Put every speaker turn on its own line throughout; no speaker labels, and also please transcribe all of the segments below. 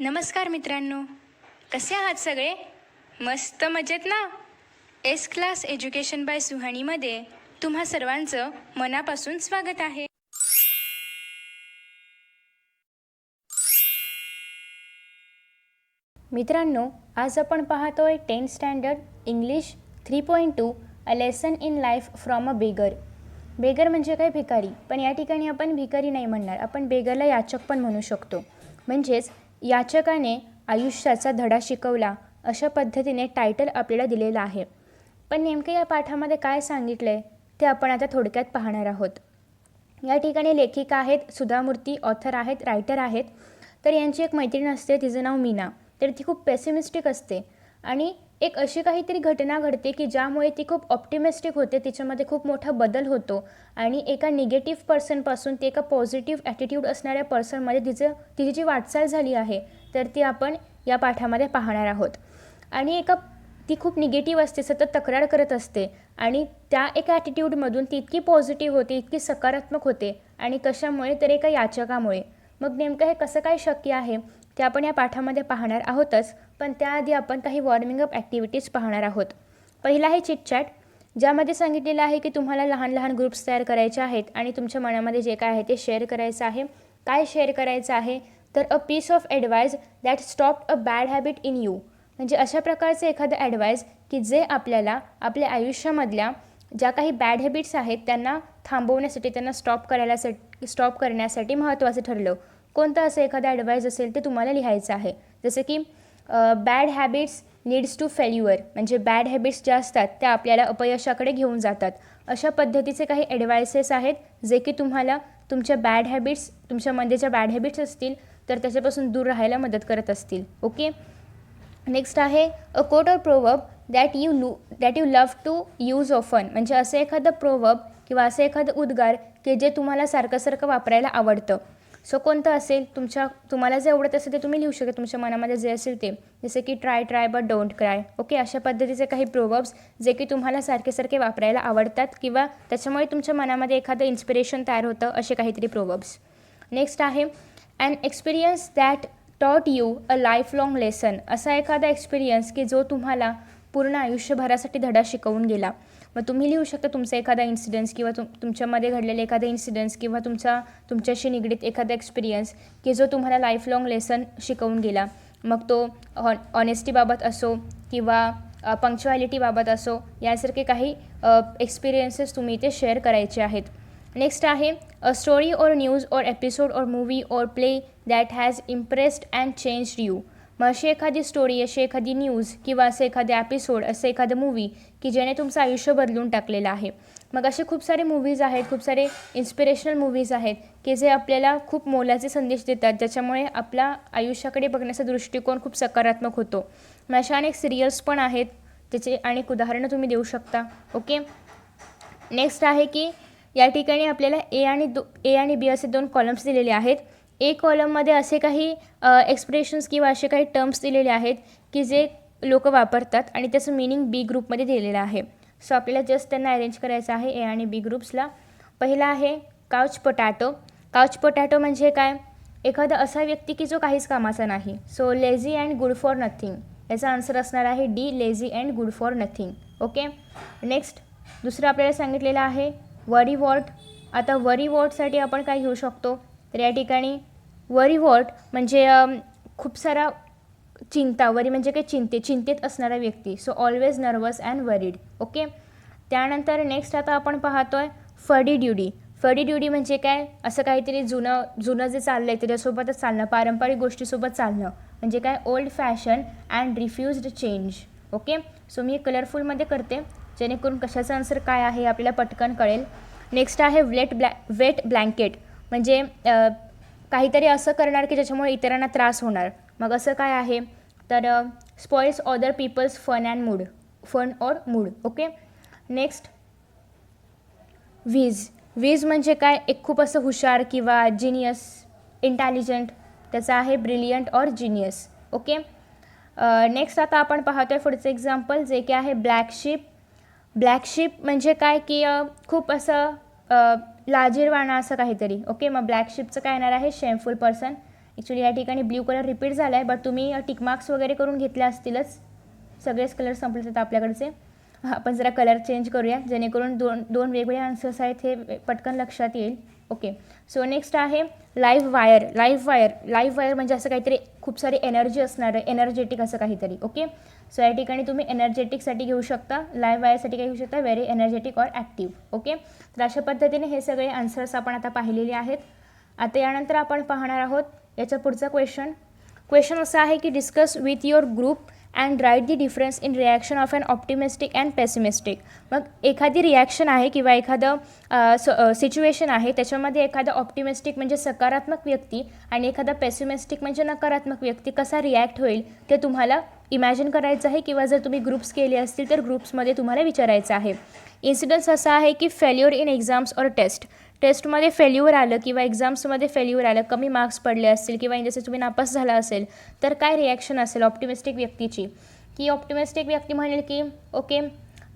नमस्कार मित्रांनो, कसे आहात सगळे? मस्त मजेत ना? एस क्लास एज्युकेशन बाय सुहानीमध्ये तुम्हा सर्वांचं मनापासून स्वागत आहे.
मित्रांनो, आज आपण पाहतोय 10th standard English 3.2 a lesson in life from a beggar. Beggar म्हणजे काय? भिकारी. पण या ठिकाणी आपण भिकारी नाही म्हणणार, आपण बेगरला याचक पण म्हणू शकतो. म्हणजेच याचकाने आयुष्याचा धडा शिकवला अशा पद्धतीने टायटल आपल्याला दिलेलं आहे. पण नेमकं या पाठामध्ये काय सांगितलं आहे ते आपण आता थोडक्यात पाहणार आहोत. या ठिकाणी लेखिका आहेत सुधा मूर्ती, ऑथर आहेत, रायटर आहेत. तर यांची एक मैत्रीण असते, तिचं नाव मीना. तर ती खूप पेसिमिस्टिक असते आणि एक अशी काहीतरी घटना घडते की ज्यामुळे ती खूप ऑप्टिमिस्टिक होते, तिच्यामध्ये खूप मोठा बदल होतो आणि एका निगेटिव्ह पर्सनपासून ते एका पॉझिटिव्ह ॲटिट्यूड असणाऱ्या पर्सनमध्ये तिची जी वाटचाल झाली आहे तर ती आपण या पाठामध्ये पाहणार आहोत. आणि ती खूप निगेटिव्ह असते, सतत तक्रार करत असते आणि त्या एका ॲटिट्यूडमधून ती इतकी पॉझिटिव्ह होते, इतकी सकारात्मक होते. आणि कशामुळे? तर एका याचकामुळे. मग नेमकं हे कसं काय शक्य आहे ते आपण या पाठामध्ये पाहणार आहोतच. पण त्याआधी आपण काही वॉर्मिंग अप ॲक्टिव्हिटीज पाहणार आहोत. पहिला आहे चिटचॅट, ज्यामध्ये सांगितलेलं आहे की तुम्हाला लहान लहान ग्रुप्स तयार करायचे आहेत आणि तुमच्या मनामध्ये जे काय आहे ते शेअर करायचं आहे. काय शेअर करायचं आहे? तर a piece of advice that stopped a bad habit in you. म्हणजे अशा प्रकारचं एखादं ॲडवाईस की जे आपल्याला आपल्या आयुष्यामधल्या ज्या काही बॅड हॅबिट्स आहेत त्यांना थांबवण्यासाठी, त्यांना स्टॉप करण्यासाठी महत्त्वाचं ठरलं. कोणतं असं एखादं ॲडवाईस असेल ते तुम्हाला लिहायचं आहे. जसं की bad habits leads to failure, म्हणजे बॅड हॅबिट्स ज्या असतात त्या आपल्याला अपयशाकडे घेऊन जातात. अशा पद्धतीचे काही ॲडवायसेस आहेत जे की तुम्हाला तुमच्या बॅड हॅबिट्स, तुमच्यामध्ये ज्या बॅड हॅबिट्स असतील तर त्याच्यापासून दूर राहायला मदत करत असतील. ओके. नेक्स्ट आहे a quote or proverb that you love to use often. म्हणजे असं एखादं प्रोवर्ब किंवा असं एखादं उद्गार की जे तुम्हाला सारखं वापरायला आवडतं. सो कोणतं असेल? तुम्हाला जे आवडत असेल ते तुम्ही लिहू शकता, तुमच्या मनामध्ये जे असेल ते. जसे की try but don't cry. Okay. अशा पद्धतीचे काही प्रोवर्ब्स जे की तुम्हाला सारखे वापरायला आवडतात किंवा त्याच्यामुळे तुमच्या मनामध्ये एखादं इन्स्पिरेशन तयार होतं, असे काहीतरी प्रोवर्ब्स. नेक्स्ट आहे ॲन एक्सपिरियन्स दॅट टॉट you a life long lesson. असा एखादा एक्सपिरियन्स की जो तुम्हाला पूर्ण आयुष्यभरासाठी धडा शिकवून गेला. मग तुम्ही लिहू शकता तुमचा एखादा इन्सिडन्स किंवा तुमच्यामध्ये घडलेलं एखादा इन्सिडन्स किंवा तुमच्याशी निगडीत एखादा एक्सपिरियन्स की जो तुम्हाला लाईफ लाँग लेसन शिकवून गेला. मग तो ऑनेस्टीबाबत असो किंवा पंक्च्युॲलिटीबाबत असो, यासारखे काही एक्सपिरियन्सेस तुम्ही इथे शेअर करायचे आहेत. नेक्स्ट आहे अ स्टोरी और न्यूज और एपिसोड और मूवी और play that has impressed and changed you. मग अशी एखादी स्टोरी, अशी एखादी न्यूज किंवा असं एखादं एपिसोड, असं एखादं मूवी की ज्याने तुमचं आयुष्य बदलून टाकलेलं आहे. मग असे खूप सारे मूव्हीज आहेत, खूप सारे इन्स्पिरेशनल मूव्हीज आहेत की जे आपल्याला खूप मोलाचे संदेश देतात, ज्याच्यामुळे आपल्या आयुष्याकडे बघण्याचा दृष्टिकोन खूप सकारात्मक होतो. मग अशा अनेक सिरियल्स पण आहेत, त्याचे अनेक उदाहरणं तुम्ही देऊ शकता. ओके. नेक्स्ट आहे की या ठिकाणी आपल्याला ए आणि बी असे 2 कॉलम्स दिलेले आहेत. ए कॉलममध्ये असे काही एक्सप्रेशन्स किंवा असे काही टर्म्स दिलेले आहेत की जे लोक वापरतात आणि त्याचं मीनिंग बी ग्रुपमध्ये दिलेलं आहे. सो आपल्याला जस्ट त्यांना अरेंज करायचं आहे ए आणि बी ग्रुप्सला. पहिला आहे काउच पोटॅटो. काउच पोटॅटो म्हणजे काय? एखादा असा व्यक्ती की जो काहीच कामाचा नाही. So lazy and good for nothing. याचा आन्सर असणार आहे D, lazy and good for nothing. Okay. Next दुसरं आपल्याला सांगितलेलं आहे वरी वॉट. आता वरी वॉटसाठी आपण काय घेऊ शकतो? तर या ठिकाणी वरी वॉट म्हणजे खूप सारा चिंता. वरी म्हणजे काय? चिंतेत असणारा व्यक्ती. So always nervous and worried. Okay. त्यानंतर नेक्स्ट आता आपण पाहतोय फडी ड्युडी. फडी ड्युडी म्हणजे काय? असं काहीतरी जुनं जे चाललं आहे त्याच्यासोबतच चालणं, पारंपरिक गोष्टीसोबत चालणं. म्हणजे काय? Old fashion and refused change. Okay. So मी कलरफुलमध्ये करते जेणेकरून कशाचं आन्सर काय आहे आपल्याला पटकन कळेल. नेक्स्ट आहे वेट ब्लँकेट. म्हणजे काहीतरी असं करणार की ज्याच्यामुळे इतरांना त्रास होणार. मग असं काय आहे? तर स्पॉइल्स अदर पीपल्स फन और मूड. ओके. नेक्स्ट वीज म्हणजे काय? एक खूप असं हुशार किंवा जिनियस, इंटॅलिजंट. त्याचं आहे ब्रिलियंट और जिनियस. ओके. नेक्स्ट आता आपण पाहतोय पुढचं एक्झाम्पल जे की आहे ब्लॅक शिप म्हणजे काय? की खूप असं लाजिरवाणा असं काहीतरी. ओके. मग ब्लॅक शिपचं काय येणार आहे? Shameful person. ॲक्च्युली या ठिकाणी ब्ल्यू कलर रिपीट झाला आहे, बट तुम्ही टिक मार्क्स वगैरे करून घेतले असतीलच. सगळेच कलर संपले आहेत आपल्याकडचे. आपण जरा कलर चेंज करूया जेणेकरून दोन वेगवेगळे आन्सर्स आहेत हे पटकन लक्षात येईल. ओके, सो नेक्स्ट आहे लाईव्ह वायर. लाईव्ह वायर म्हणजे असं काहीतरी खूप सारी एनर्जी असणारं, एनर्जेटिक असं काहीतरी. ओके, सो या ठिकाणी तुम्ही एनर्जेटिकसाठी घेऊ शकता, लाईव्ह वायरसाठी काय घेऊ शकता, very energetic or active. Okay, तर अशा पद्धतीने हे सगळे आन्सर्स आपण आता पाहिलेले आहेत. आता यानंतर आपण पाहणार आहोत याचा पुढचा क्वेश्चन असा आहे की discuss with your group and write the difference in reaction of an optimistic and pessimistic. मग एखादी रिॲक्शन आहे किंवा एखादं सिच्युएशन आहे, त्याच्यामध्ये एखादा ऑप्टिमिस्टिक म्हणजे सकारात्मक व्यक्ती आणि एखादा पेसिमिस्टिक म्हणजे नकारात्मक व्यक्ती कसा रिॲक्ट होईल ते तुम्हाला इमॅजिन करायचं आहे, किंवा जर तुम्ही ग्रुप्स केले असतील तर ग्रुप्समध्ये तुम्हाला विचारायचं आहे. इन्सिडन्स असा आहे की फेल्युअर इन एक्झाम्स ऑर टेस्टमध्ये फेल्युअर आलं किंवा एक्झाम्समध्ये फेल्युअर आलं, कमी मार्क्स पडले असतील किंवा इन द सेन्स तुम्ही नापास झाला असेल, तर काय रिॲक्शन असेल ऑप्टिमिस्टिक व्यक्तीची. की ऑप्टिमिस्टिक व्यक्ती म्हणेल की okay,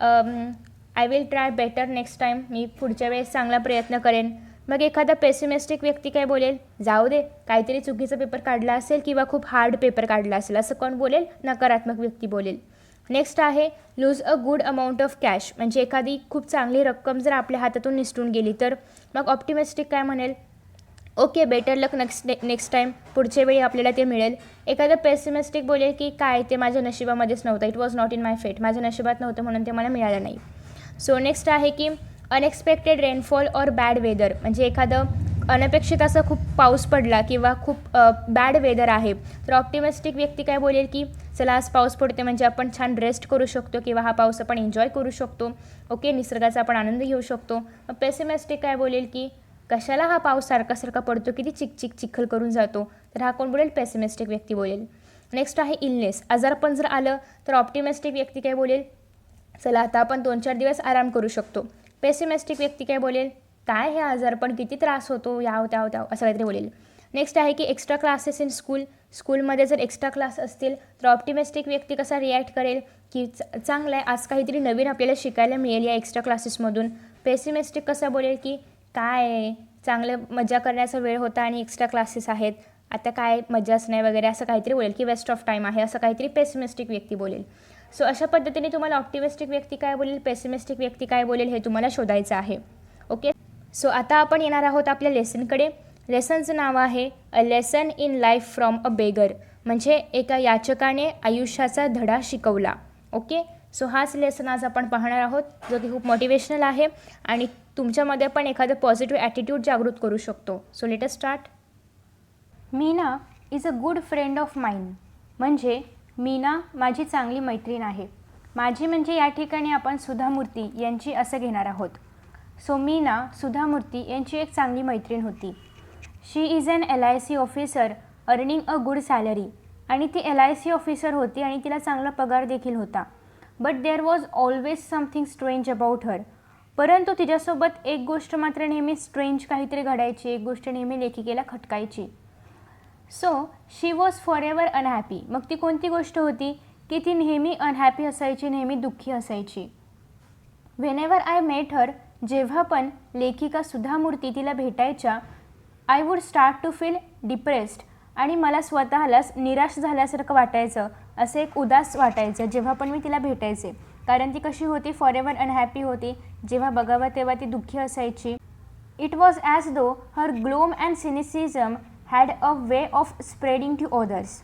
I will try better next time, मी पुढच्या वेळेस चांगला प्रयत्न करेन. मग एखादा पेसिमिस्टिक व्यक्ती काय बोलेल, जाऊ दे, काहीतरी चुकीचा पेपर काढला असेल किंवा खूप हार्ड पेपर काढला असेल, असं कोण बोलेल, नकारात्मक व्यक्ती बोलेल. नेक्स्ट आहे lose a good amount of cash, म्हणजे एखादी खूप चांगली रक्कम जर आपल्या हातातून निसटून गेली तर मग ऑप्टिमिस्टिक काय म्हणेल, ओके बेटर लक नेक्स्ट टाईम, पुढच्या वेळी आपल्याला ते मिळेल. एखादं पेसिमिस्टिक बोलेल की काय ते माझ्या नशिबामध्येच नव्हतं, it was not in my फेट, माझ्या नशिबात नव्हतं म्हणून ते मला मिळालं नाही. सो नेक्स्ट आहे की unexpected rainfall or bad weather, म्हणजे एखादं अनपेक्षित असं खूप पाऊस पडला किंवा खूप बॅड वेदर आहे, तर ऑप्टिमिस्टिक व्यक्ती काय बोलेल की चला आज पाऊस पडते म्हणजे आपण छान रेस्ट करू शकतो किंवा हा पाऊस आपण एन्जॉय करू शकतो. ओके, निसर्गाचा आपण आनंद घेऊ शकतो. मग पेसिमिस्टिक काय बोलेल की कशाला हा पाऊस सारखा पडतो, किती चिखल करून जातो, तर हा कोण बोलेल, पेसिमिस्टिक व्यक्ती बोलेल. नेक्स्ट आहे इलनेस, आजारपण जर आलं तर ऑप्टिमिस्टिक व्यक्ती काय बोलेल, चला आता आपण 2-4 दिवस आराम करू शकतो. पेसिमिस्टिक व्यक्ती काय बोलेल, काय हे आजारपण किती त्रास होतो, याव त्याव असं काहीतरी बोलेल. नेक्स्ट आहे की एक्स्ट्रा क्लासेस इन स्कूलमध्ये जर एक्स्ट्रा क्लास असतील तर ऑप्टिमिस्टिक व्यक्ती कसा रिॲक्ट करेल की चांगलं आहे, आज काहीतरी नवीन आपल्याला शिकायला मिळेल या एक्स्ट्रा क्लासेसमधून. पेसिमिस्टिक कसा बोलेल की काय चांगलं मजा करण्याचा वेळ होता आणि एक्स्ट्रा क्लासेस आहेत, आता काय मजाच नाही वगैरे असं काहीतरी बोलेल की वेस्ट ऑफ टाईम आहे, असं काहीतरी पेसिमिस्टिक व्यक्ती बोलेल. सो अशा पद्धतीने तुम्हाला ऑप्टिमिस्टिक व्यक्ती काय बोलेल, पेसिमिस्टिक व्यक्ती काय बोलेल हे तुम्हाला शोधायचं आहे. ओके, सो आता आपण येणार आहोत आपल्या लेसनकडे. लेसनचं नाव आहे a lesson in life from a beggar, म्हणजे एका याचकाने आयुष्याचा धडा शिकवला. ओके, सो हाच लेसन आज आपण पाहणार आहोत, जो की खूप मोटिवेशनल आहे आणि तुमच्यामध्ये पण एखादं पॉझिटिव्ह ॲटिट्यूड जागृत करू शकतो. So let us start. Meena is a good friend of mine, म्हणजे मीना माझी चांगली मैत्रीण आहे. माझी म्हणजे या ठिकाणी आपण सुधा मूर्ती यांची असं घेणार आहोत. सो मीना सुधा मूर्ती यांची एक चांगली मैत्रीण होती. She is an LIC officer earning a good salary, आणि ती LIC ऑफिसर होती आणि तिला चांगला पगार देखील होता. But there was always something strange about her, परंतु तिच्यासोबत एक गोष्ट मात्र नेहमी स्ट्रेंज काहीतरी घडायची, एक गोष्ट नेहमी लेखिकेला खटकायची. So she was forever unhappy, मग ती कोणती गोष्ट होती की ती नेहमी अनहॅपी असायची, नेहमी दुःखी असायची. व्हेनेवर आय मेट हर, जेव्हा पण लेखिका सुधा मूर्ती तिला भेटायच्या, I would start to feel depressed, आणि मला स्वतःलाच निराश झाल्यासारखं वाटायचं, असं एक उदास वाटायचं जेव्हा पण मी तिला भेटायचे. कारण ती कशी होती, फॉर एव्हर अनहॅपी होती, जेव्हा बघावं तेव्हा ती दुःखी असायची. It was as though her gloom and cynicism had a way of spreading to others,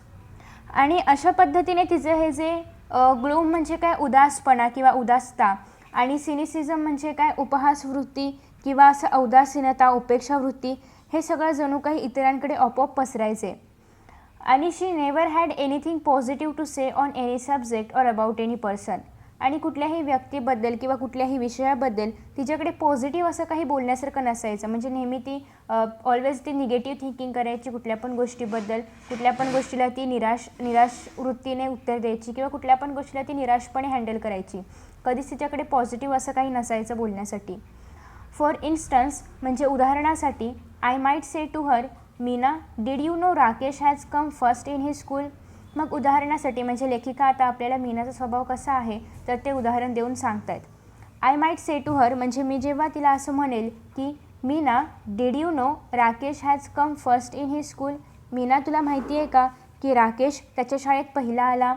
आणि अशा पद्धतीने तिचं हे जे ग्लोम म्हणजे काय, उदासपणा किंवा उदासता, आणि सिनिसिझम म्हणजे काय, उपहासवृत्ती किंवा असं औदासीनता, उपेक्षावृत्ती, हे सगळं जणू काही इतरांकडे आपोआप पसरायचे. आणि she never had anything positive to say on any subject or about any person, आणि कुठल्याही व्यक्तीबद्दल किंवा कुठल्याही विषयाबद्दल तिच्याकडे पॉझिटिव्ह असं काही बोलण्यासारखं नसायचं. म्हणजे नेहमी ती ऑलवेज ती निगेटिव्ह थिंकिंग करायची कुठल्या पण गोष्टीबद्दल, कुठल्या पण गोष्टीला ती निराश वृत्तीने उत्तर द्यायची किंवा कुठल्या पण गोष्टीला ती निराशपणे हँडल करायची. कधीच तिच्याकडे पॉझिटिव्ह असं काही नसायचं बोलण्यासाठी. फॉर इन्स्टन्स, म्हणजे उदाहरणासाठी, I might say to her, Meena did you know Rakesh has come first in his school. मग उदाहरणासाठी म्हणजे लेखिका आता आपल्याला मीनाचा स्वभाव कसा आहे तर ते उदाहरण देऊन सांगतायत. I might say to her, म्हणजे मी जेव्हा तिला असं म्हणेल की Meena did you know Rakesh has come first in his school, Meena तुला माहिती आहे का की राकेश त्याच्या शाळेत पहिला आला.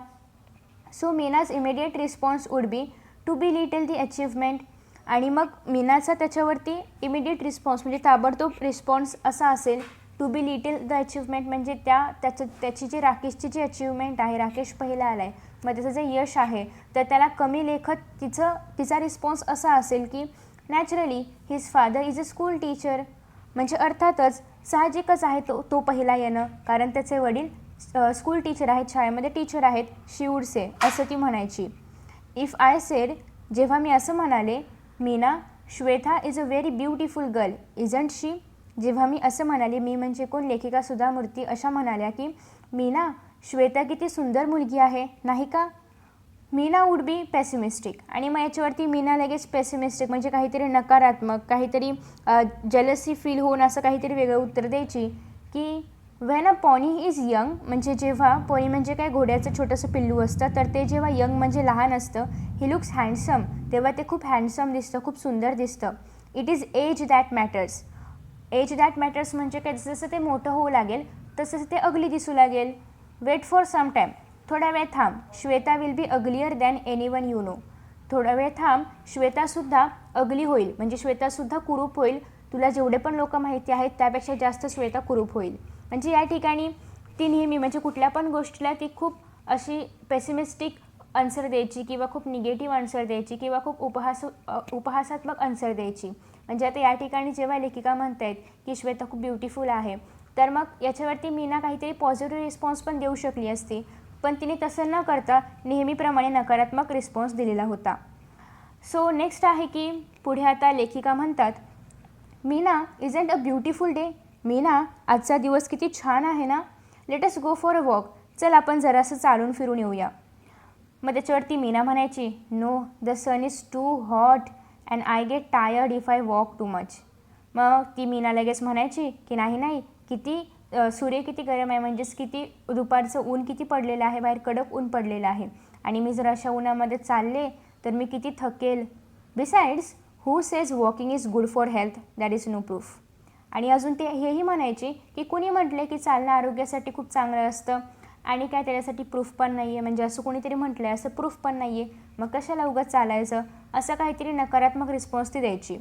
So Meena's immediate response would be to belittle the achievement. आणि मग मीनाचा त्याच्यावरती इमिडिएट रिस्पॉन्स म्हणजे ताबडतोब रिस्पॉन्स असा असेल to belittle the achievement म्हणजे त्याची जी राकेशची जी अचीवमेंट आहे, राकेश पहिला आला आहे मग त्याचं जे यश आहे तर त्याला कमी लेखत तिचा रिस्पॉन्स असा असेल की naturally his father is a school teacher. म्हणजे अर्थातच साहजिकच आहे तो पहिला येणं, कारण त्याचे वडील स्कूल टीचर आहेत, शाळेमध्ये टीचर आहेत. शी वूड से असं ती म्हणायची. इफ आय सेड जेव्हा मी असं म्हणाले Meena Shweta is a very beautiful girl isn't she. जेव्हा मी असं म्हणाले, मी म्हणजे कोण, लेखिका सुधा मूर्ती अशा म्हणाल्या की मीना श्वेता किती सुंदर मुलगी आहे नाही का. Meena would be pessimistic. आणि मग याच्यावरती मीना लगेच पेसिमिस्टिक म्हणजे काहीतरी नकारात्मक, काहीतरी जेलसी फील होऊन असं काहीतरी वेगळं उत्तर द्यायची की when a pony is young म्हणजे जेव्हा पॉनी म्हणजे काय घोड्याचं छोटंसं पिल्लू असतं तर ते जेव्हा यंग म्हणजे लहान असतं, ही लुक्स हँडसम तेव्हा ते खूप हँडसम दिसतं, खूप सुंदर दिसतं. It is age that matters. Age that matters म्हणजे काय, जसं ते मोठं होऊ लागेल तसंच ते अगली दिसू लागेल. Wait for some time. थोडा वेळ थांब. Shweta will be uglier than anyone you know. थोडा वेळ थांब, श्वेतासुद्धा अगली होईल म्हणजे श्वेतासुद्धा कुरूप होईल. तुला जेवढे पण लोक माहिती आहेत त्यापेक्षा जास्त श्वेता कुरूप होईल. म्हणजे या ठिकाणी ती नेहमी म्हणजे कुठल्या पण गोष्टीला ती खूप अशी पेसिमिस्टिक आन्सर द्यायची किंवा खूप निगेटिव्ह आन्सर द्यायची किंवा खूप उपहासात्मक आन्सर द्यायची. म्हणजे आता या ठिकाणी जेव्हा लेखिका म्हणत आहेत की श्वेता खूप ब्युटिफुल आहे तर मग याच्यावरती मीना काहीतरी पॉझिटिव्ह रिस्पॉन्स पण देऊ शकली असती, पण तिने तसं न करता नेहमीप्रमाणे नकारात्मक रिस्पॉन्स दिलेला होता. सो नेक्स्ट आहे की पुढे आता लेखिका म्हणतात Meena isn't a beautiful day. Meena आजचा दिवस किती छान आहे ना. Let us go for a walk. चल आपण जरासं चालून फिरून येऊया. मग त्याच्यावरती मीना म्हणायची no the sun is too hot and I get tired if I walk too much. मग ती मीना लगेच म्हणायची की नाही किती सूर्य किती गरम आहे, म्हणजेच किती दुपारचं ऊन किती पडलेलं आहे, बाहेर कडक ऊन पडलेलं आहे आणि मी जर अशा उन्हामध्ये चालले तर मी किती थकेल. Besides who says walking is good for health, that is no proof. आणि अजून ते हेही म्हणायचे की कोणी म्हटले की चालणं आरोग्यासाठी खूप चांगलं असतं आणि काय त्याच्यासाठी प्रूफ पण नाही आहे, म्हणजे असं कोणीतरी म्हटलं आहे असं प्रूफ पण नाही आहे, मग कशाला उगाच चालायचं, असं काहीतरी नकारात्मक रिस्पॉन्स ती द्यायची.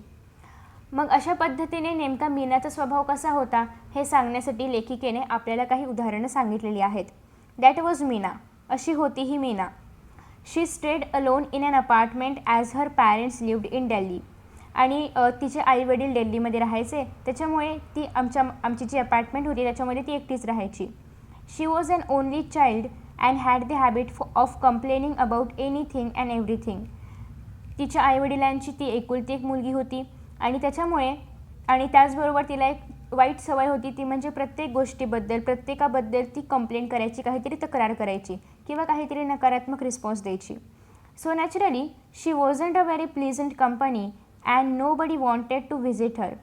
मग अशा पद्धतीने नेमका मीनाचा स्वभाव कसा होता हे सांगण्यासाठी लेखिकेने आपल्याला काही उदाहरणं सांगितलेली आहेत. That was Meena. अशी होती ही Meena. She stayed alone in an apartment as her parents lived in Delhi. आणि तिचे आईवडील दिल्लीमध्ये राहायचे, त्याच्यामुळे ती आमची जी अपार्टमेंट होती त्याच्यामध्ये ती एकटीच राहायची. She was an only child and had the habit of complaining about anything and everything. तिच्या आईवडिलांची ती एकुलती एक मुलगी होती आणि त्याच्यामुळे आणि त्याचबरोबर तिला एक वाईट सवय होती, ती म्हणजे प्रत्येक गोष्टीबद्दल प्रत्येकाबद्दल ती कंप्लेंट करायची, काहीतरी तक्रार करायची किंवा काहीतरी नकारात्मक रिस्पॉन्स द्यायची. So naturally she wasn't a very pleasant company and nobody wanted to visit her.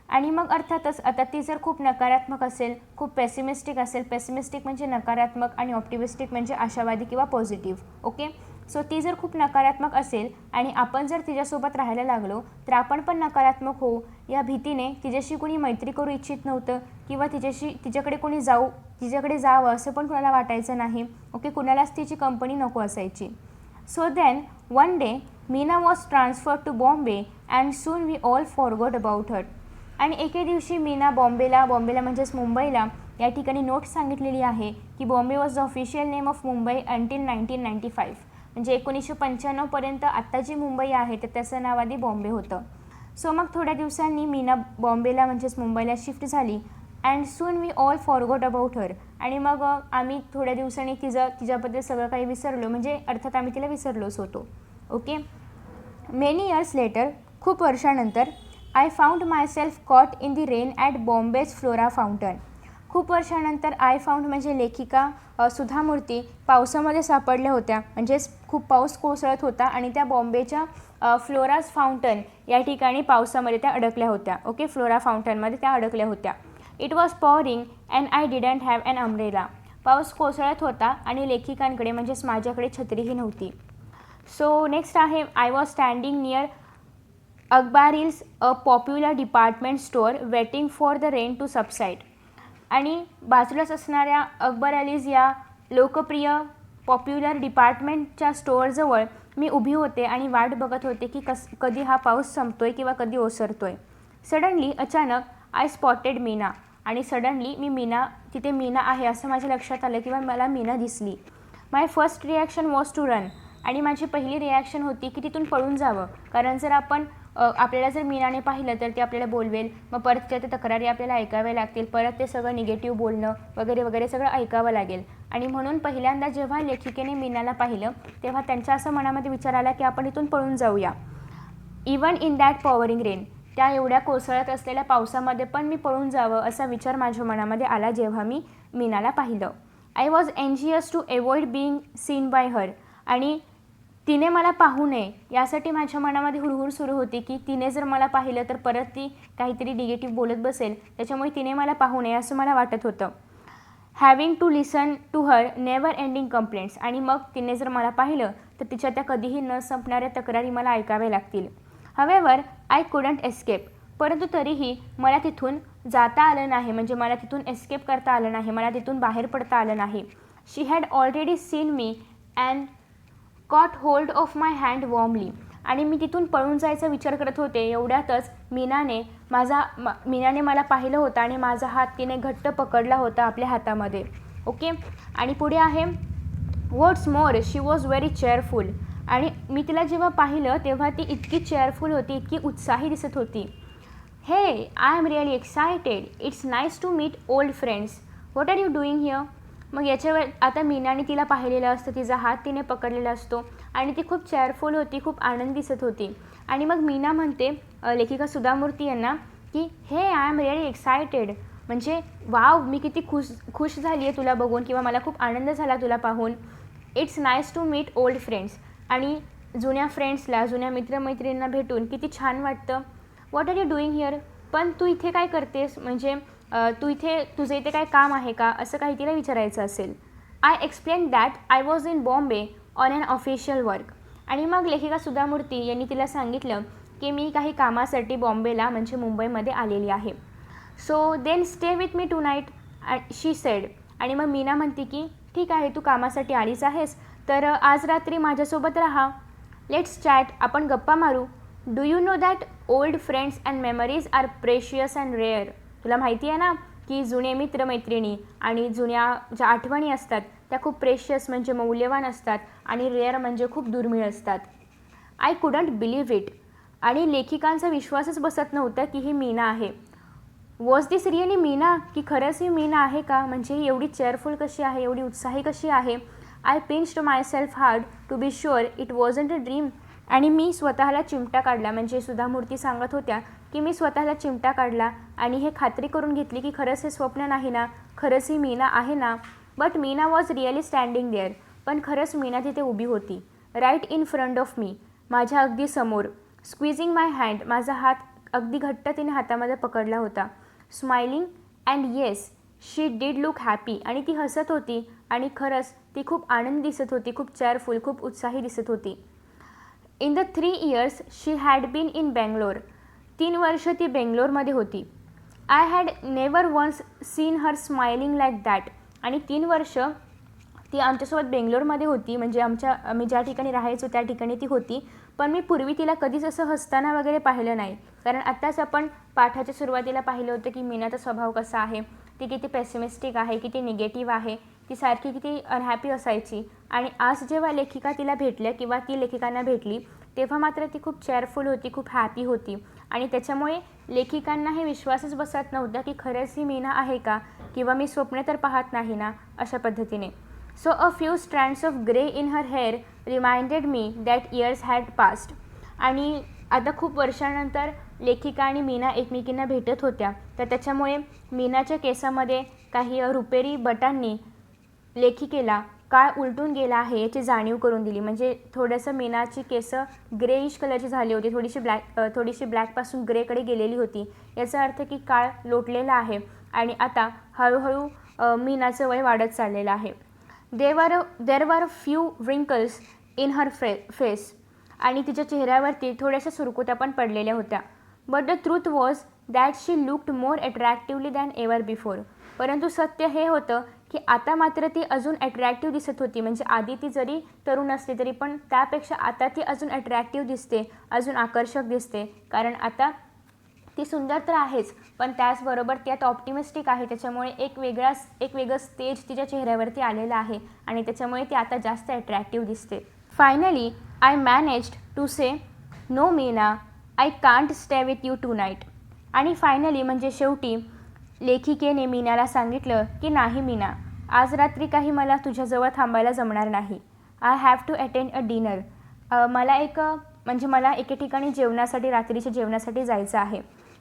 आणि मग अर्थातच आता ती जर खूप नकारात्मक असेल, खूप पेसिमिस्टिक असेल, पेसिमिस्टिक म्हणजे नकारात्मक आणि ऑप्टिमिस्टिक म्हणजे आशावादी किंवा पॉझिटिव्ह. ओके, सो ती जर खूप नकारात्मक असेल आणि आपण जर तिच्यासोबत राहायला लागलो तर आपण पण नकारात्मक होऊ या भीतीने तिच्याशी कोणी मैत्री करू इच्छित नव्हतं किंवा तिच्याकडे जावं असं पण कुणाला वाटायचं नाही. ओके, कुणालाच तिची कंपनी नको असायची. So then one day Meena was transferred to Bombay and soon we all forgot about her. आणि एके दिवशी मीना बॉम्बेला म्हणजेच मुंबईला या ठिकाणी नोट सांगितलेली आहे की Bombay was the official name of Mumbai until 1995. म्हणजे 1995पर्यंत आत्ता जी मुंबई आहे तर त्याचं नाव आधी बॉम्बे होतं. सो मग थोड्या दिवसांनी मीना बॉम्बेला म्हणजेच मुंबईला शिफ्ट झाली and soon we all forgot about her. आणि मग आम्ही थोड्या दिवसांनी तिच्याबद्दल सगळं काही विसरलो, म्हणजे अर्थात आम्ही तिला विसरलोच होतो. ओके, मेनी इयर्स लेटर, खूप वर्षानंतर, I found myself caught in the rain at Bombay's Flora Fountain. खूप वर्षानंतर आय फाउंड म्हणजे लेखिका सुधा मूर्ती पावसामध्ये सापडल्या होत्या, म्हणजेच खूप पाऊस कोसळत होता आणि त्या बॉम्बेच्या फ्लोराज फाउंटन या ठिकाणी पावसामध्ये त्या अडकल्या होत्या. ओके, फ्लोरा फाउंटनमध्ये त्या अडकल्या होत्या. It was pouring and I didn't have an umbrella. पाऊस कोसळत होता आणि लेखिकांकडे म्हणजेच माझ्याकडे छत्रीही नव्हती. सो नेक्स्ट आहे I was standing near Akbarally's, a popular department store, waiting for the rain to subside. आणि बाजूलाच असणाऱ्या अकबर ॲलीज या लोकप्रिय पॉप्युलर डिपार्टमेंटच्या स्टोअरजवळ मी उभी होते आणि वाट बघत होते की कधी हा पाऊस संपतोय किंवा कधी ओसरतोय. सडनली अचानक आय स्पॉटेड मीना. आणि सडनली तिथे मीना आहे असं माझ्या लक्षात आलं किंवा मला मीना दिसली. My first reaction was to run. आणि माझी पहिली रिॲक्शन होती की तिथून पळून जावं, कारण जर आपल्याला जर मीनाने पाहिलं तर ती आपल्याला बोलवेल, मग परत त्या तक्रारी आपल्याला ऐकाव्या लागतील, परत ते सगळं निगेटिव्ह बोलणं वगैरे वगैरे सगळं ऐकावं लागेल. आणि म्हणून पहिल्यांदा जेव्हा लेखिकेने मीनाला पाहिलं तेव्हा त्यांच्या असं मनामध्ये विचार आला की आपण इथून पळून जाऊया. Even in that powering rain. त्या एवढ्या कोसळत असलेल्या पावसामध्ये पण मी पळून जावं असा विचार माझ्या मनामध्ये आला जेव्हा मी मीनाला पाहिलं. I was anxious to avoid being seen by her. आणि तिने मला पाहू नये यासाठी माझ्या मनामध्ये हुरहुर सुरू होती की तिने जर मला पाहिलं तर परत ती काहीतरी निगेटिव्ह बोलत बसेल, त्याच्यामुळे तिने मला पाहू नये असं मला वाटत होतं. Having to listen to her never ending complaints. आणि मग तिने जर मला पाहिलं तर तिच्या त्या कधीही न संपणाऱ्या तक्रारी मला ऐकाव्या लागतील. However I couldn't escape. परंतु तरीही मला तिथून जाता आलं नाही, म्हणजे मला तिथून एस्केप करता आलं नाही, मला तिथून बाहेर पडता आलं नाही. She had already seen me and caught hold of my hand warmly. आणि मी तिथून पळून जायचा विचार करत होते, एवढ्यातच मीनाने मला पाहिलं होतं आणि माझा हात तिने घट्ट पकडला होता आपल्या हातामध्ये. ओके. आणि पुढे आहे व्हॉट्स मोर शी वॉज व्हेरी चेअरफुल. आणि मी तिला जेव्हा पाहिलं तेव्हा ती इतकी चेअरफुल होती, इतकी उत्साही दिसत होती. Hey I'm really excited. It's nice to meet old friends. What are you doing here. मग याच्यावर आता मीनाने तिला पाहिलेलं असतं, तिचा हात तिने पकडलेला असतो आणि ती खूप चेअरफुल होती, खूप आनंद दिसत होती. आणि मग मीना म्हणते लेखिका सुधा मूर्ती यांना की हे आय एम रिअली एक्सायटेड, म्हणजे वाव मी किती खुश झाली आहे तुला बघून किंवा मला खूप आनंद झाला तुला पाहून. It's nice to meet old friends. आणि जुन्या फ्रेंड्सला, जुन्या मित्रमैत्रिणींना भेटून किती छान वाटतं. What are you doing here. पण तू इथे काय करतेस, म्हणजे तुझं इथे काय काम आहे का, असं काही तिला विचारायचं असेल. I explain that I was in Bombay on an official work. आणि मग लेखिका सुधा मूर्ती यांनी तिला सांगितलं की मी काही कामासाठी बॉम्बेला म्हणजे मुंबईमध्ये आलेली आहे. So then stay with me tonight she said. आणि मग मीना म्हणते की ठीक आहे, तू कामासाठी आलीच आहेस तर आज रात्री माझ्यासोबत राहा. Let's chat. आपण गप्पा मारू. Do you know that old friends and memories are precious and rare. तुला माहिती आहे ना की जुने मित्रमैत्रिणी आणि जुन्या ज्या आठवणी असतात त्या खूप प्रेशियस म्हणजे मौल्यवान असतात आणि रेअर म्हणजे खूप दुर्मिळ असतात. I couldn't believe it. आणि लेखिकांचा विश्वासच बसत नव्हता की ही मीना आहे. वॉज दिस रिअली मीना, की खरंच ही मीना आहे का, म्हणजे ही एवढी चेअरफुल कशी आहे, एवढी उत्साही कशी आहे. I pinched myself hard to be sure it wasn't a dream. आणि मी स्वतःला चिमटा काढला, म्हणजे सुधा मूर्ती सांगत होत्या की मी स्वतःला चिमटा काढला आणि हे खात्री करून घेतली की खरंच हे स्वप्न नाही ना, खरंच ही मीना आहे ना. But Meena was really standing there. पण खरंच मीना तिथे उभी होती. Right in front of me, माझ्या अगदी समोर. स्क्विझिंग माय हँड, माझा हात अगदी घट्ट तिने हातामध्ये पकडला होता. Smiling and yes she did look happy. आणि ती हसत होती आणि खरंच ती खूप आनंद दिसत होती, खूप चेअरफुल, खूप उत्साही दिसत होती. In the 3 years she had been in Bangalore. 3 वर्ष ती बेंगलोरमध्ये होती. I had never once seen her smiling like that. आणि 3 वर्ष ती आमच्यासोबत बेंगलोरमध्ये होती, म्हणजे आम्ही ज्या ठिकाणी राहायचो त्या ठिकाणी ती होती. पण मी पूर्वी तिला कधीच असं हसताना वगैरे पाहिलं नाही, कारण आत्ताच आपण पाठाच्या सुरुवातीला पाहिलं होतं की मीनाचा स्वभाव कसा आहे, ती किती पेसिमिस्टिक आहे, किती निगेटिव्ह आहे, ती सारखी किती अनहॅपी असायची. आणि आज जेव्हा लेखिका तिला भेटल्या किंवा ती लेखिकांना भेटली तेव्हा मात्र ती खूप चेअरफुल होती, खूप हॅपी होती. आणि त्याच्यामुळे लेखिकांना हे विश्वासच बसत नव्हता की खरंच ही मीना आहे का, किंवा मी स्वप्न तर पाहत नाही ना, अशा पद्धतीने. So a few strands of grey in her hair reminded me that years had past. आणि आता खूप वर्षानंतर लेखिका आणि मीना एकमेकींना भेटत होत्या, तर त्याच्यामुळे मीनाच्या केसामध्ये काही रुपेरी बटांनी लेखिकेला काळ उलटून गेला आहे याची जाणीव करून दिली. म्हणजे थोडंसं मीनाची केसं ग्रेइश कलरची झाली होती, थोडीशी ब्लॅकपासून ग्रेकडे गेलेली होती. याचा अर्थ की काळ लोटलेला आहे आणि आता हळूहळू मीनाचं वय वाढत चाललेलं आहे. There were few wrinkles in her face. आणि तिच्या चेहऱ्यावरती थोड्याशा सुरकुत्या पण पडलेल्या होत्या. But the truth was that she looked more attractively than ever before. परंतु सत्य हे होतं की आता मात्र ती अजून अट्रॅक्टिव्ह दिसत होती. म्हणजे आधी ती जरी तरुण असली तरी पण त्यापेक्षा आता ती अजून अट्रॅक्टिव्ह दिसते, अजून आकर्षक दिसते. कारण आता ती सुंदर तर आहेच, पण त्याचबरोबर ती आता ऑप्टिमिस्टिक आहे. त्याच्यामुळे एक वेगळं स्टेज तिच्या चेहऱ्यावरती आलेलं आहे आणि त्याच्यामुळे ती आता जास्त अट्रॅक्टिव्ह दिसते. Finally I managed to say no Meena, I can't stay with you tonight. आणि फायनली म्हणजे शेवटी लेखिकेने मीनाला सांगितलं की नाही मीना, आज रात्री काही मला तुझ्याजवळ थांबायला जमणार नाही. I have to attend a dinner. मला एके ठिकाणी रात्रीच्या जेवणासाठी जायचं आहे.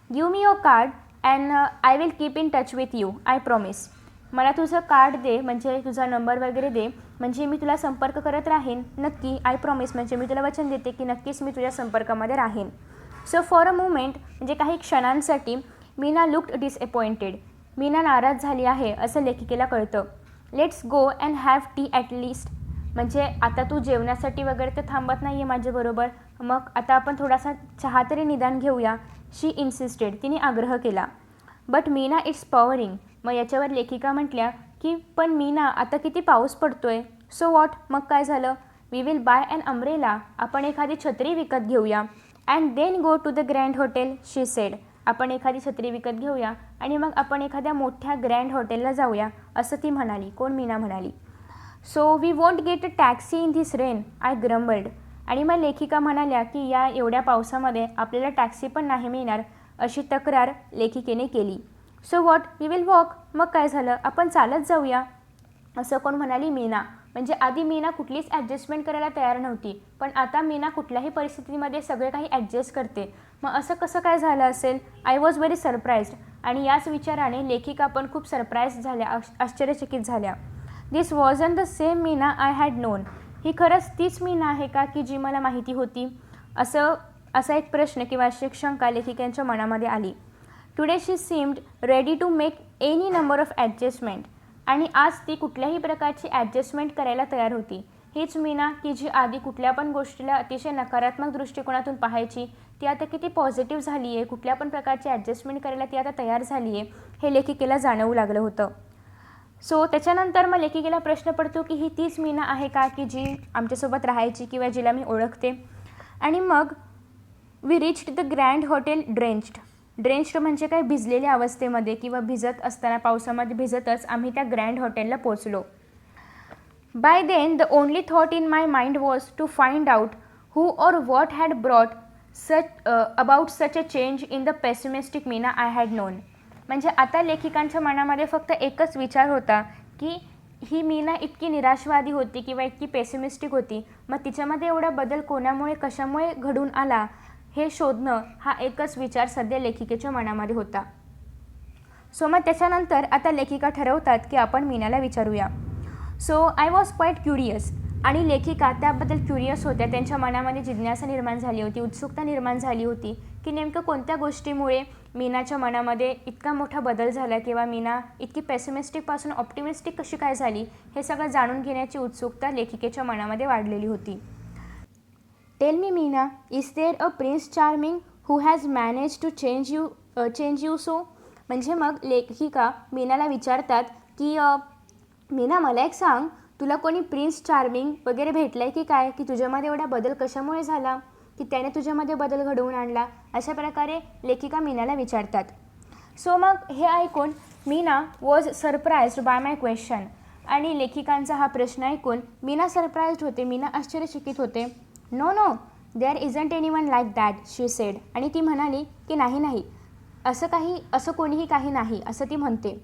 Give me your card and I will keep in touch with you, I promise. मला तुझं कार्ड दे, म्हणजे तुझा नंबर वगैरे दे, म्हणजे मी तुला संपर्क करत राहीन. नक्की, आय प्रॉमिस म्हणजे मी तुला वचन देते की नक्कीच मी तुझ्या संपर्कामध्ये राहीन. सो फॉर अ मोमेंट म्हणजे काही क्षणांसाठी मीना लुक्ड डिसअपॉइंटेड. मीना नाराज झाली आहे असं लेखिकेला कळतं. Let's go and have T at least. म्हणजे आता तू जेवणासाठी वगैरे तर थांबत नाही आहे माझ्याबरोबर, मग आता आपण थोडासा चहा तरी निदान घेऊया. शी इन्सिस्टेड. तिने आग्रह केला. But Meena it's powering. मग याच्यावर लेखिका म्हटल्या की पण मीना आता किती पाऊस पडतोय. सो वॉट, मग काय झालं. We will buy an umbrella. आपण एखादी छत्री विकत घेऊया. And then go to the grand hotel, she said. आपण एखादी छत्री विकत घेऊया आणि मग आपण एखाद्या मोठ्या ग्रँड हॉटेलला जाऊया असं ती म्हणाली. कोण, मीना म्हणाली. So we won't get a taxi in this rain, I grumbled. आणि मग लेखिका म्हणाल्या की या एवढ्या पावसामध्ये आपल्याला टॅक्सी पण नाही मिळणार अशी तक्रार लेखिकेने केली. So what, we will walk. मग काय झालं, आपण चालत जाऊया असं कोण म्हणाली, मीना. म्हणजे आधी मीना कुठलीच ॲडजस्टमेंट करायला तयार नव्हती, पण आता मीना कुठल्याही परिस्थितीमध्ये सगळे काही ॲडजस्ट करते. मग असं कसं काय झालं असेल. I was very surprised. आणि याच विचाराने लेखिका पण खूप सरप्राईज झाल्या, आश्चर्यचकित झाल्या. This wasn't the same Meena I had known. ही खरंच तीच मीना आहे का की जी मला माहिती होती. असा एक प्रश्न किंवा अशी एक शंका लेखिकांच्या मनामध्ये आली. Today she seemed ready to make any number of adjustment. आणि आज ती कुठल्याही प्रकारची ॲडजस्टमेंट करायला तयार होती. हीच मीना की जी आधी कुठल्या पण गोष्टीला अतिशय नकारात्मक दृष्टिकोनातून पाहायची, ती आता किती पॉझिटिव्ह झाली आहे. कुठल्या पण प्रकारची ॲडजस्टमेंट करायला ती आता तयार झाली आहे, हे लेखिकेला जाणवू लागलं होतं. सो त्याच्यानंतर मग लेखिकेला प्रश्न पडतो की ही तीच मीना आहे का की जी आमच्यासोबत राहायची किंवा जिला मी ओळखते. आणि मग we reached the grand hotel drenched. Drenched म्हणजे काय, भिजलेल्या अवस्थेमध्ये किंवा भिजत असताना पावसामध्ये भिजतच आम्ही त्या ग्रँड हॉटेलला पोचलो. By then the only thought in my mind was to find out who or what had brought about such a change in the pessimistic Meena I had known. म्हणजे आता लेखिकांच्या मनामध्ये फक्त एकच विचार होता की ही मीना इतकी निराशवादी होती किंवा इतकी पेसिमिस्टिक होती, मग तिच्यामध्ये एवढा बदल कोणामुळे कशामुळे घडून आला हे शोधणं, हा एकच विचार सध्या लेखिकेच्या मनामध्ये होता. सो मग त्याच्यानंतर आता लेखिका ठरवतात की आपण मीनाला विचारूया. So I was quite curious. आणि लेखिका त्याबद्दल क्युरियस होत्या. त्यांच्या मनामध्ये जिज्ञासा निर्माण झाली होती, उत्सुकता निर्माण झाली होती की नेमकं कोणत्या गोष्टीमुळे मीनाच्या मनामध्ये इतका मोठा बदल झाला किंवा मीना इतकी पेसिमिस्टिकपासून ऑप्टिमिस्टिक कशी काय झाली, हे सगळं जाणून घेण्याची उत्सुकता लेखिकेच्या मनामध्ये वाढलेली होती. Tell me Meena, is there a prince charming who has manage to change you so. म्हणजे मग लेखिका मीनाला विचारतात की मीना, मला एक सांग, तुला कोणी प्रिन्स चार्मिंग वगैरे भेटलं आहे की काय, की तुझ्यामध्ये एवढा बदल कशामुळे झाला, की त्याने तुझ्यामध्ये बदल घडवून आणला, अशा प्रकारे लेखिका मीनाला विचारतात. सो मग हे ऐकून Meena was surprised by my question. आणि लेखिकांचा हा प्रश्न ऐकून मीना सरप्राईज्ड होते, मीना आश्चर्यचकित होते. No no, there isn't anyone like that, she said. आणि ती म्हणाली की नाही, असं कोणीही काही नाही, असं ती म्हणते.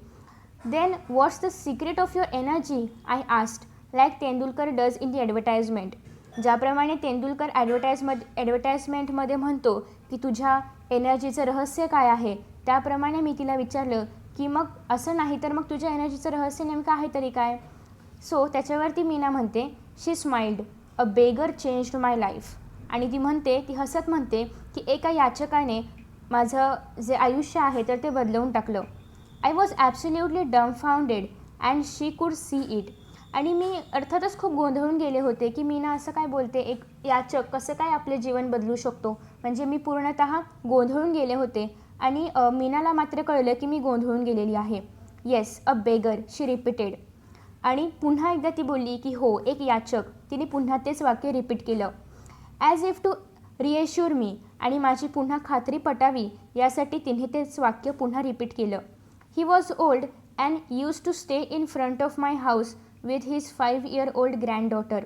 Then what's the secret of your energy, I asked, like Tendulkar does in the advertisement. ज्याप्रमाणे तेंडुलकर ॲडव्हर्टाइजमेंटमध्ये म्हणतो की तुझ्या एनर्जीचं रहस्य काय आहे, त्याप्रमाणे मी तिला विचारलं की मग असं नाही तर मग तुझ्या एनर्जीचं रहस्य नेमकं आहे तरी काय. सो त्याच्यावरती मीना म्हणते, शी स्माइल्ड, अ बेगर चेंज्ड माय लाईफ. आणि ती हसत म्हणते की एका याचकाने माझं जे आयुष्य आहे तर ते बदलवून टाकलं. I was absolutely dumbfounded and she could see it. आणि मी अर्थातच खूप गोंधळून गेले होते की मीना असं काय बोलते, एक याचक कसं काय आपले जीवन बदलू शकतो. म्हणजे मी पूर्णतः गोंधळून गेले होते आणि मीनाला मात्र कळलं की मी गोंधळून गेलेली आहे. येस अ बेगर शी रिपीटेड. आणि पुन्हा एकदा ती बोलली की हो एक याचक. तिने पुन्हा तेच वाक्य रिपीट केलं. ॲज इफ टू रिएश्युअर मी. आणि माझी पुन्हा खात्री पटावी यासाठी तिने तेच वाक्य पुन्हा रिपीट केलं. He was old and use to stay in front of my house with his 5-year-old granddaughter.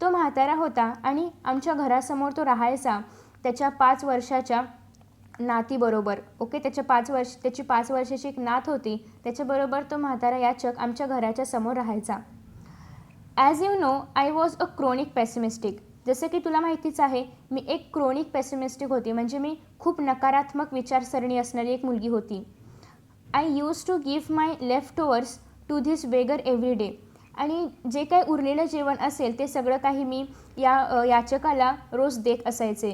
तो म्हातारा होता आणि आमच्या घरासमोर तो राहायचा त्याच्या 5 वर्षाच्या नातीबरोबर. ओके, त्याची 5 वर्षाची एक नात होती, त्याच्याबरोबर तो म्हातारा याचक आमच्या घराच्या समोर राहायचा. As you know I was a chronic pessimistic. जसं की तुला माहितीच आहे मी एक क्रोनिक पेसिमिस्टिक होती, म्हणजे मी खूप नकारात्मक विचारसरणी असणारी एक मुलगी होती. I use to give my leftovers to this beggar every day. आणि जे काही उरलेलं जेवण असेल ते सगळं काही मी याचकाला रोज देत असायचे.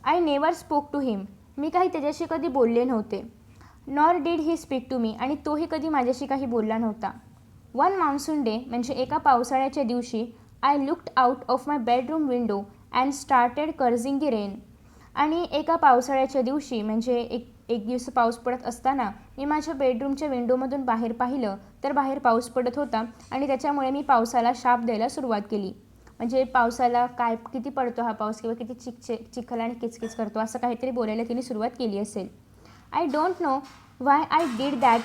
I never spoke to him. मी काही त्याच्याशी कधी बोलले नव्हते. Nor did he speak to me. आणि तोही कधी माझ्याशी काही बोलला नव्हता. वन मान्सून डे म्हणजे एका पावसाळ्याच्या दिवशी I looked out of my bedroom window and started cursing the rain. आणि एका पावसाळ्याच्या दिवशी म्हणजे एक दिवस पाऊस पडत असताना मी माझ्या बेडरूमच्या विंडोमधून बाहेर पाहिलं तर बाहेर पाऊस पडत होता आणि त्याच्यामुळे मी पावसाला शाप द्यायला सुरुवात केली. म्हणजे पावसाला काय किती पडतो हा पाऊस किंवा किती चिखल आणि किचकिच करतो असं काहीतरी बोलायला तिने सुरुवात केली असेल. I don't know why I did that.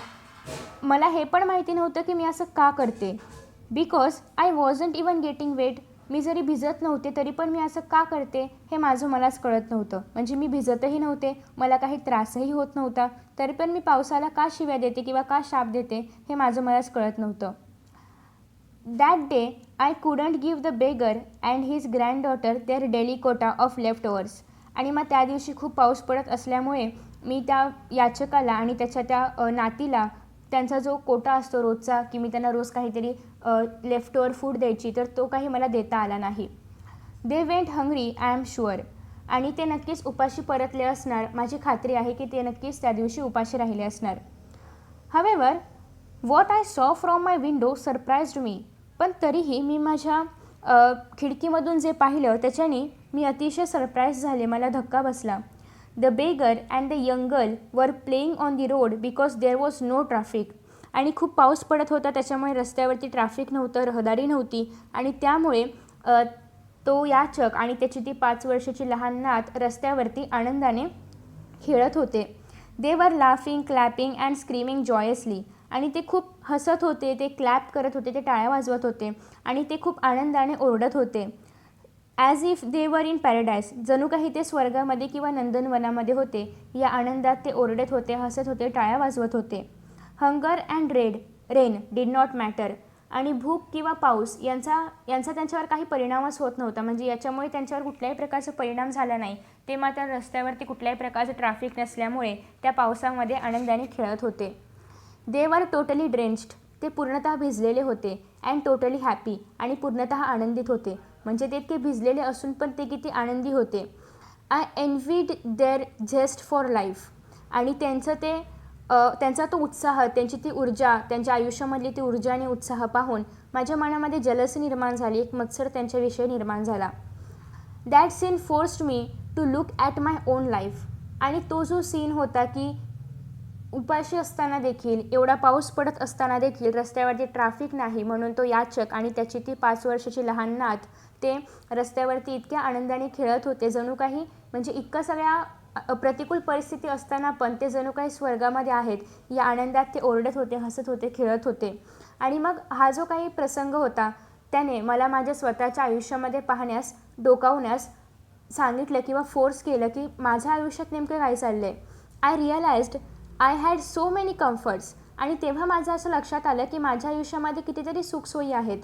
मला हे पण माहिती नव्हतं की मी असं का करते. Because I wasn't even getting wet. मी जरी भिजत नव्हते तरी पण मी असं का करते हे माझं मलाच कळत नव्हतं. म्हणजे मी भिजतही नव्हते, मला काही त्रासही होत नव्हता, तरी पण मी पावसाला का शिव्या देते किंवा का शाप देते हे माझं मलाच कळत नव्हतं. That day I couldn't give the beggar and his granddaughter their daily quota of leftovers. आणि मग त्या दिवशी खूप पाऊस पडत असल्यामुळे मी त्या याचकाला आणि त्याच्या त्या नातीला त्यांचा जो कोटा असतो रोजचा की मी त्यांना रोज काहीतरी लेफ्ट ओव्हर फूड द्यायची तर तो काही मला देता आला नाही. They went hungry I am sure. आणि ते नक्कीच उपाशी परतले असणार. माझी खात्री आहे की ते नक्कीच त्या दिवशी उपाशी राहिले असणार. हवेवर what I saw from my window surprised me. पण तरीही मी माझ्या खिडकीमधून जे पाहिलं त्याच्याने मी अतिशय सरप्राईज झाले, मला धक्का बसला. The beggar and the young girl were playing on the road because there was no traffic. आणि खूप पाऊस पडत होता त्याच्यामुळे रस्त्यावरती ट्रॅफिक नव्हतं, रहदारी नव्हती आणि त्यामुळे तो याचक आणि त्याची ती 5 वर्षाची लहान नात रस्त्यावरती आनंदाने खेळत होते. They were laughing clapping and screaming joyously. आणि ते खूप हसत होते, ते क्लॅप करत होते, ते टाळ्या वाजवत होते आणि ते खूप आनंदाने ओरडत होते. ॲज इफ दे वर इन पॅराडाईज. जणू काही ते स्वर्गामध्ये किंवा नंदनवनामध्ये होते. या आनंदात ते ओरडत होते, हसत होते, टाळ्या वाजवत होते. Hunger and rain did not matter. आणि भूक किंवा पाऊस यांचा त्यांच्यावर काही परिणामच होत नव्हता. म्हणजे याच्यामुळे त्यांच्यावर कुठल्याही प्रकारचा परिणाम झाला नाही. ते मात्र रस्त्यावरती कुठल्याही प्रकारचं ट्रॅफिक नसल्यामुळे त्या पावसामध्ये आनंदाने खेळत होते. They were totally drenched. ते पूर्णतः भिजलेले होते. And totally happy. आणि पूर्णतः आनंदित होते. म्हणजे ते इतके भिजलेले असून पण ते किती आनंदी होते. I envied their zest for life. आणि त्यांचा तो उत्साह, त्यांची ती ऊर्जा, त्यांच्या आयुष्यामधली ती ऊर्जा आणि उत्साह पाहून माझ्या मनामध्ये जलसी निर्माण झाली, एक मत्सर त्यांच्याविषयी निर्माण झाला. That scene forced me to look at my own life. आणि तो जो सीन होता की उपाशी असताना देखील, एवढा पाऊस पडत असताना देखील रस्त्यावरती ट्रॅफिक नाही म्हणून तो याचक आणि त्याची ती 5 वर्षाची लहान नात ते रस्त्यावरती इतक्या आनंदाने खेळत होते, जणू काही म्हणजे इतक्या सगळ्या प्रतिकूल परिस्थिती असताना पण ते जणू काही स्वर्गामध्ये आहेत. या आनंदात ते ओरडत होते, हसत होते, खेळत होते. आणि मग हा जो काही प्रसंग होता त्याने मला माझ्या स्वतःच्या आयुष्यामध्ये पाहण्यास, डोकावण्यास सांगितलं किंवा फोर्स केलं की माझ्या आयुष्यात नेमकं काय चाललं आहे. I realised I had so many comforts. आणि तेव्हा माझं असं लक्षात आलं की माझ्या आयुष्यामध्ये कितीतरी सुखसोयी आहेत.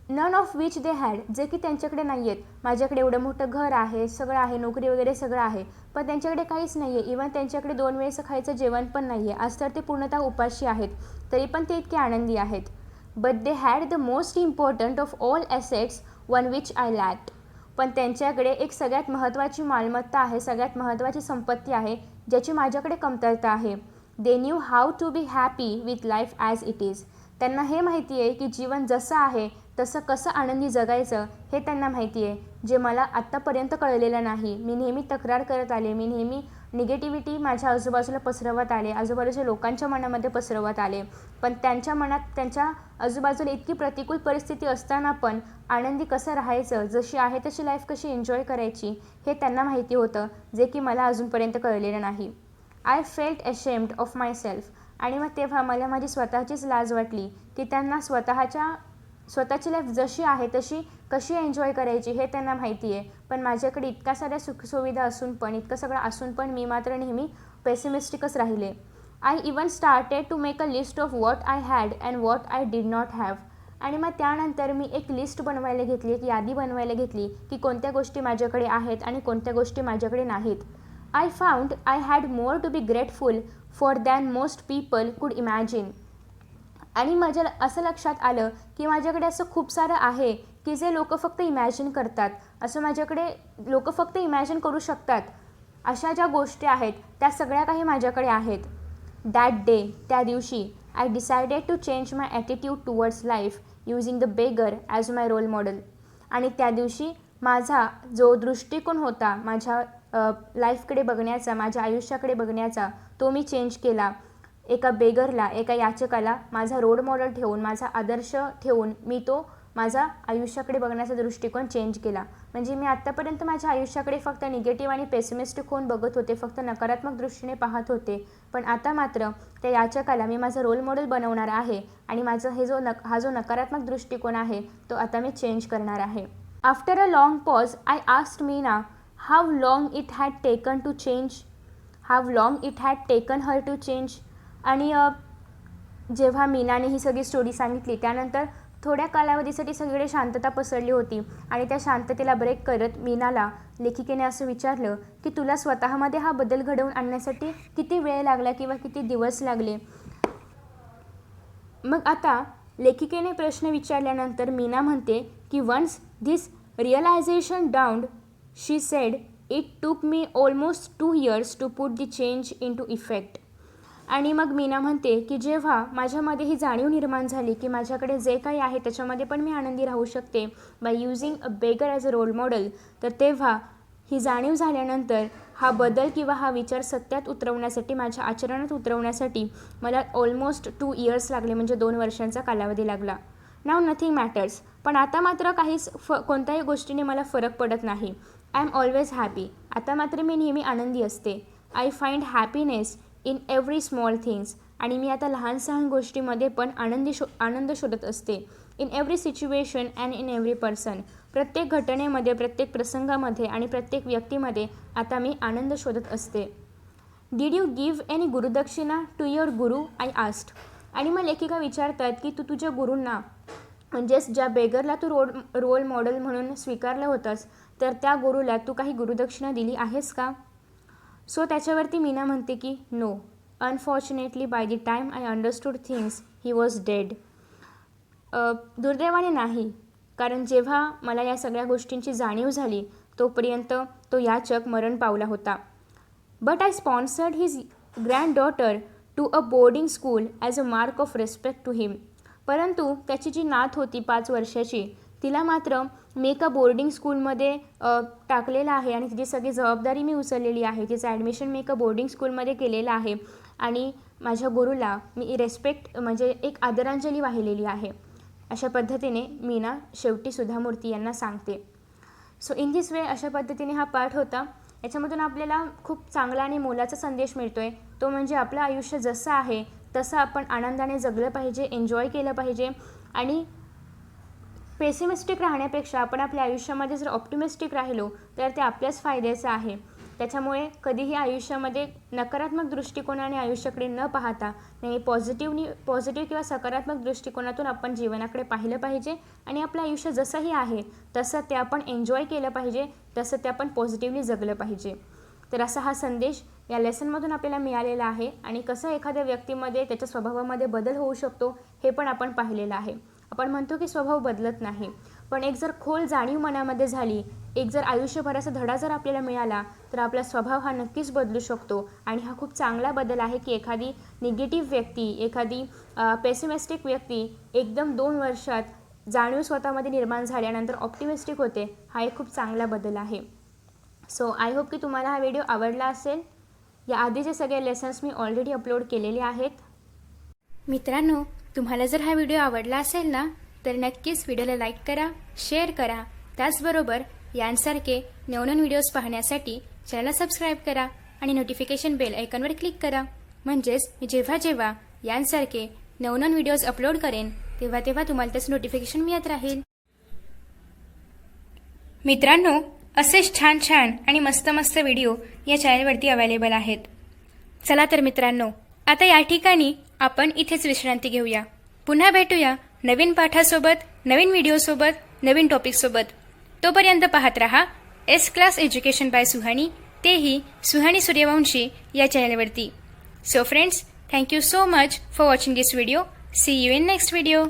None of which they had. जे की त्यांच्याकडे नाही आहेत. माझ्याकडे एवढं मोठं घर आहे, सगळं आहे, नोकरी वगैरे सगळं आहे, पण त्यांच्याकडे काहीच नाही आहे. इवन त्यांच्याकडे 2 वेळेचं खायचं जेवण पण नाही आहे. आज तर ते पूर्णतः उपाशी आहेत, तरी पण ते इतके आनंदी आहेत. But they had the most important of all assets one which I lacked. पण त्यांच्याकडे एक सगळ्यात महत्त्वाची मालमत्ता आहे, सगळ्यात महत्त्वाची संपत्ती आहे ज्याची माझ्याकडे कमतरता आहे. They knew how to be happy with life as it is. त्यांना हे माहिती आहे की जीवन जसं आहे तसं कसं आनंदी जगायचं हे त्यांना माहिती आहे, जे मला आत्तापर्यंत कळलेलं नाही. मी नेहमी तक्रार करत आले, मी नेहमी निगेटिव्हिटी माझ्या आजूबाजूला पसरवत आले, आजूबाजूच्या लोकांच्या मनामध्ये पसरवत आले. पण त्यांच्या मनात त्यांच्या आजूबाजूला इतकी प्रतिकूल परिस्थिती असताना पण आनंदी कसं राहायचं, जशी आहे तशी लाईफ कशी एन्जॉय करायची हे त्यांना माहिती होतं, जे की मला अजूनपर्यंत कळलेलं नाही. I felt ashamed of my self. आणि मग तेव्हा मला माझी स्वतःचीच लाज वाटली की त्यांना स्वतःची लाईफ जशी आहे तशी कशी एन्जॉय करायची हे त्यांना माहिती आहे. पण माझ्याकडे इतक्या साऱ्या सुखसुविधा असून पण, इतकं सगळं असून पण मी मात्र नेहमी पेसिमिस्टिकच राहिले. I even started to make a list of what I had and what I did not have. आणि मग त्यानंतर मी एक लिस्ट बनवायला घेतली, एक यादी बनवायला घेतली की कोणत्या गोष्टी माझ्याकडे आहेत आणि कोणत्या गोष्टी माझ्याकडे नाहीत. I found I had more to be grateful for than most people could imagine. आणि माझ्या असं लक्षात आलं की माझ्याकडे असं खूप सारं आहे की जे लोक फक्त इमॅजिन करतात, असं माझ्याकडे लोक फक्त इमॅजिन करू शकतात अशा ज्या गोष्टी आहेत त्या सगळ्या काही माझ्याकडे आहेत. दॅट डे, त्या दिवशी, I decided to change my attitude towards life using the beggar as my role model. आणि त्या दिवशी माझा जो दृष्टिकोन होता माझ्या लाईफकडे बघण्याचा, माझ्या आयुष्याकडे बघण्याचा, तो मी चेंज केला. एका बेगरला, एका याचकाला माझा रोल मॉडेल ठेवून, माझा आदर्श ठेवून मी तो माझा आयुष्याकडे बघण्याचा दृष्टिकोन चेंज केला. म्हणजे मी आत्तापर्यंत माझ्या आयुष्याकडे फक्त निगेटिव्ह आणि पेसिमिस्टिक होऊन बघत होते, फक्त नकारात्मक दृष्टीने पाहत होते. पण आता मात्र त्या याचकाला मी माझा रोल मॉडेल बनवणार आहे आणि माझं हा जो नकारात्मक दृष्टिकोन आहे तो आता मी चेंज करणार आहे. After a long pause I asked Meena how long it had taken her to change. आणि जेव्हा मीनाने ही सगळी स्टोरी सांगितली त्यानंतर थोड्या कालावधीसाठी सगळीकडे शांतता पसरली होती. आणि त्या शांततेला ब्रेक करत मीनाला लेखिकेने असं विचारलं की तुला स्वतःमध्ये हा बदल घडवून आणण्यासाठी किती वेळ लागला किंवा किती दिवस लागले. मग आता लेखिकेने प्रश्न विचारल्यानंतर मीना म्हणते की once this realisation dawned, she said, it took me almost 2 years to put the change into effect. आणि मग मीना म्हणते की जेव्हा माझ्यामध्ये ही जाणीव निर्माण झाली की माझ्याकडे जे काही आहे त्याच्यामध्ये पण मी आनंदी राहू शकते by using a beggar as a role model, तर तेव्हा ही जाणीव झाल्यानंतर हा बदल किंवा हा विचार सत्यात उतरवण्यासाठी, माझ्या आचरणात उतरवण्यासाठी मला ऑलमोस्ट 2 years लागले, म्हणजे 2 वर्षांचा कालावधी लागला. नाव नथिंग मॅटर्स. पण आता मात्र कोणत्याही गोष्टीने मला फरक पडत नाही. I am always happy. आता मात्र मी नेहमी आनंदी असते. I find happiness in every small things. आणि मी आता लहान सहान गोष्टीमध्ये पण आनंद शोधत असते. In every situation and in every person. प्रत्येक घटनेमध्ये, प्रत्येक प्रसंगामध्ये आणि प्रत्येक व्यक्तीमध्ये आता मी आनंद शोधत असते. Did you give any gurudakshina to your guru, I asked. आणि मग लेखिका विचारतात की तू तुझ्या गुरूंना, म्हणजेच ज्या बेगरला तू रोल मॉडेल म्हणून स्वीकारलं होतंस, तर त्या गुरुला तू काही गुरुदक्षिणा दिली आहेस का? सो त्याच्यावरती मीना म्हणते की no, unfortunately by the time I understood things he was dead. दुर्दैवाने नाही, कारण जेव्हा मला या सगळ्या गोष्टींची जाणीव झाली तोपर्यंत तो याचक मरण पावला होता. But I sponsored his granddaughter to a boarding school as a mark of respect to him. परंतु त्याची जी नात होती 5 वर्षाची, तिला मात्र मी एका बोर्डिंग स्कूलमध्ये टाकलेलं आहे आणि तिची सगळी जबाबदारी मी उचललेली आहे. तिचं ॲडमिशन मी एका बोर्डिंग स्कूलमध्ये केलेलं आहे आणि माझ्या गुरुला मी रिस्पेक्ट, म्हणजे एक आदरांजली वाहिलेली आहे. अशा पद्धतीने मीना शेवटी सुधामूर्ती यांना सांगते. सो इन दिस वे अशा पद्धतीने हा पाठ होता. याच्यामधून आपल्याला खूप चांगला आणि मोलाचा संदेश मिळतो आहे. तो म्हणजे आपलं आयुष्य जसं आहे तसं आपण आनंदाने जगलं पाहिजे, एन्जॉय केलं पाहिजे. आणि पेसिमिस्टिक राहण्यापेक्षा आपण आपल्या आयुष्यामध्ये जर ऑप्टिमिस्टिक राहिलो तर ते आपल्याच फायद्याचं आहे. त्याच्यामुळे कधीही आयुष्यामध्ये नकारात्मक दृष्टिकोनाने आयुष्याकडे न पाहता नेहमी पॉझिटिव्ह किंवा सकारात्मक दृष्टिकोनातून आपण जीवनाकडे पाहिलं पाहिजे आणि आपलं आयुष्य जसंही आहे तसं ते आपण एन्जॉय केलं पाहिजे, तसं ते आपण पॉझिटिव्हली जगलं पाहिजे. तर असा हा संदेश या लेसनमधून आपल्याला मिळालेला आहे. आणि कसं एखाद्या व्यक्तीमध्ये त्याच्या स्वभावामध्ये बदल होऊ शकतो हे पण आपण पाहिलेलं आहे. आपण म्हणतो की स्वभाव बदलत नाही, पण एक जर खोल जाणीव मनामध्ये झाली, एक जर आयुष्यभराचा धडा जर आपल्याला मिळाला तर आपला स्वभाव हा नक्कीच बदलू शकतो. आणि हा खूप चांगला बदल आहे की एखादी निगेटिव्ह व्यक्ती, एखादी पेसिमिस्टिक व्यक्ती एकदम 2 वर्षात जाणीव स्वतःमध्ये निर्माण झाल्यानंतर ऑप्टिमिस्टिक होते. हा एक खूप चांगला बदल आहे. सो आय होप की तुम्हाला हा व्हिडिओ आवडला असेल. या आधीचे सगळे लेसन्स मी ऑलरेडी अपलोड केलेले आहेत. मित्रांनो, तुम्हाला जर हा व्हिडिओ आवडला असेल ना, तर नक्कीच व्हिडिओला लाईक करा, शेअर करा. त्याचबरोबर यांसारखे नवनवीन व्हिडिओज पाहण्यासाठी चॅनलला सबस्क्राईब करा आणि नोटिफिकेशन बेल आयकॉनवर क्लिक करा. म्हणजेच मी जेव्हा यांसारखे नवनवीन व्हिडिओज अपलोड करेन तेव्हा तुम्हाला त्याचं नोटिफिकेशन मिळत राहील.
मित्रांनो, असेच छान आणि मस्त व्हिडिओ या चॅनलवरती अवेलेबल आहेत. चला तर मित्रांनो, आता या ठिकाणी आपण इथेच विश्रांती घेऊया. पुन्हा भेटूया नवीन पाठासोबत, नवीन व्हिडिओसोबत, नवीन टॉपिकसोबत. तोपर्यंत पाहत रहा S class education by Suhani, तेही सुहानी सूर्यवंशी या चॅनलवरती. So friends, thank you so much for watching this video. See you in next video.